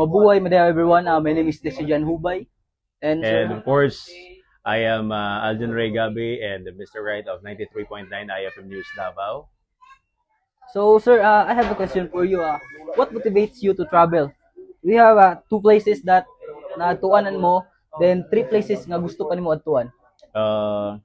Mabuhay, madaya everyone. My name is Decijan Hubay. And And sir, of course, I am Alden Ray Gabi and Mr. Wright of 93.9 IFM News Davao. I have a question for you. What motivates you to travel? We have two places that naatuanan mo, then three places nga gusto pa nimo atuan.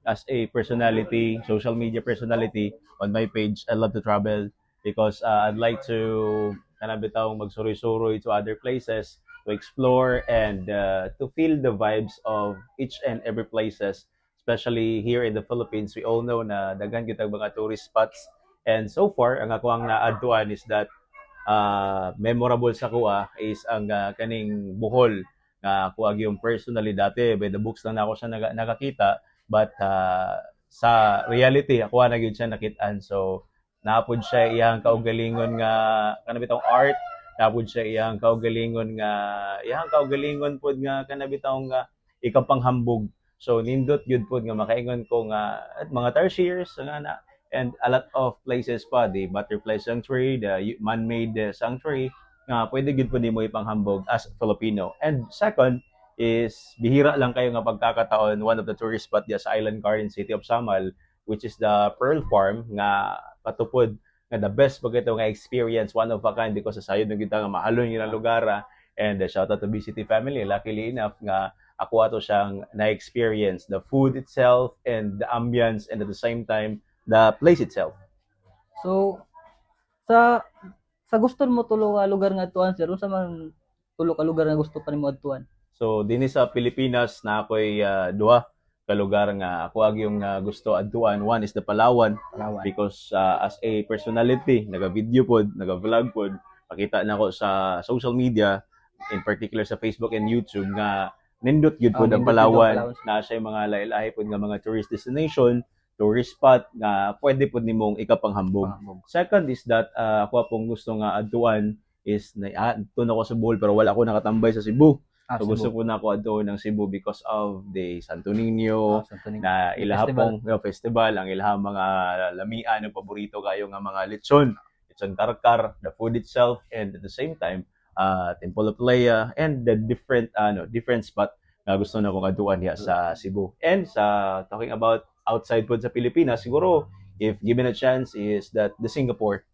As a personality, social media personality on my page, I love to travel because I'd like to bitaw magsuroy-suroy to other places to explore and to feel the vibes of each and every places, especially here in the Philippines. We all know na daghan kita mga tourist spots, and so far ang ako ang naadtuan is that memorable sa kuha is ang kaning Bohol nga ako yung personally dati by the books lang na ako siya nakakita, but sa reality ako na gyud siya nakitaan. So naapod siya iyang kaugalingon nga kanabitang art, naapod siya iyang kaugalingon pod nga kanabitang ikapanghambog. So nindot gyud pod nga makaingon ko nga at mga tertiaries nga na, and a lot of places pa, the butterfly sanctuary, the man-made sanctuary, nga pwede gid po nimo ipanghambog as Filipino. And second is bihira lang kayo nga pagkakataon, one of the tourist spot diya sa Island Garden City of Samal, which is the Pearl Farm, nga patupod nga the best pag ito nga experience, one of a kind, because sa sayod ng kita nga mahalon yun ang lugar. And shout out to BCT family, luckily enough nga ako ato siyang na-experience the food itself and the ambience, and at the same time the place itself. So sa gusto mo tulo ka lugar nga atuan sir, unsa man tulo ka lugar nga gusto pa nimo atuan? So dinhi sa Pilipinas na ako'y duha ka lugar nga ako yung gusto adtuan. One is the Palawan, because as a personality, naga-video pod, naga-vlog pod, pakita na ako sa social media, in particular sa Facebook and YouTube, nga nindot gyud pod ang Palawan, na siya mga lahi-lahi pod nga mga tourist destination, tourist spot nga pwede po nimong ikapanghambog. Second is that ako pong gusto nga adtuan is doon ako sa Bohol pero wala ako nakatambay sa Cebu. So gusto ko na ako adtuan ng Cebu because of the Santo Niño, na ilaha pong festival, ang ilahang mga lamian, ng paborito kayo nga mga lechon karkar, the food itself, and at the same time Temple of Lea, and the different spot na gusto na kong adtuan diha sa Cebu. And sa talking about outside po sa Pilipinas, siguro if given a chance is that the Singapore.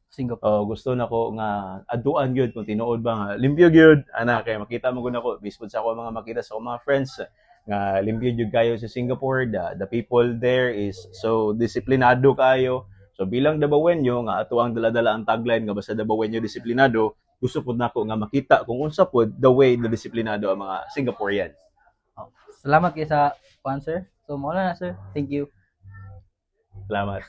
Gusto na ko nga adtuan gyud kung tinuod ba nga limpyo gyud ana, kay makita mo gud ako bispod sa ako mga makita sa mga friends nga limpyo gyud kayo sa Singapore. The people there is so disiplinado kayo. So bilang Dabawenyo nga ato ang dala-dala ang tagline nga basta Dabawenyo disiplinado, gusto pud nako nga makita kung unsa pud the way na disiplinado ang mga Singaporean. Salamat kay sa sponsor. So mo na sir. Thank you. Salamat.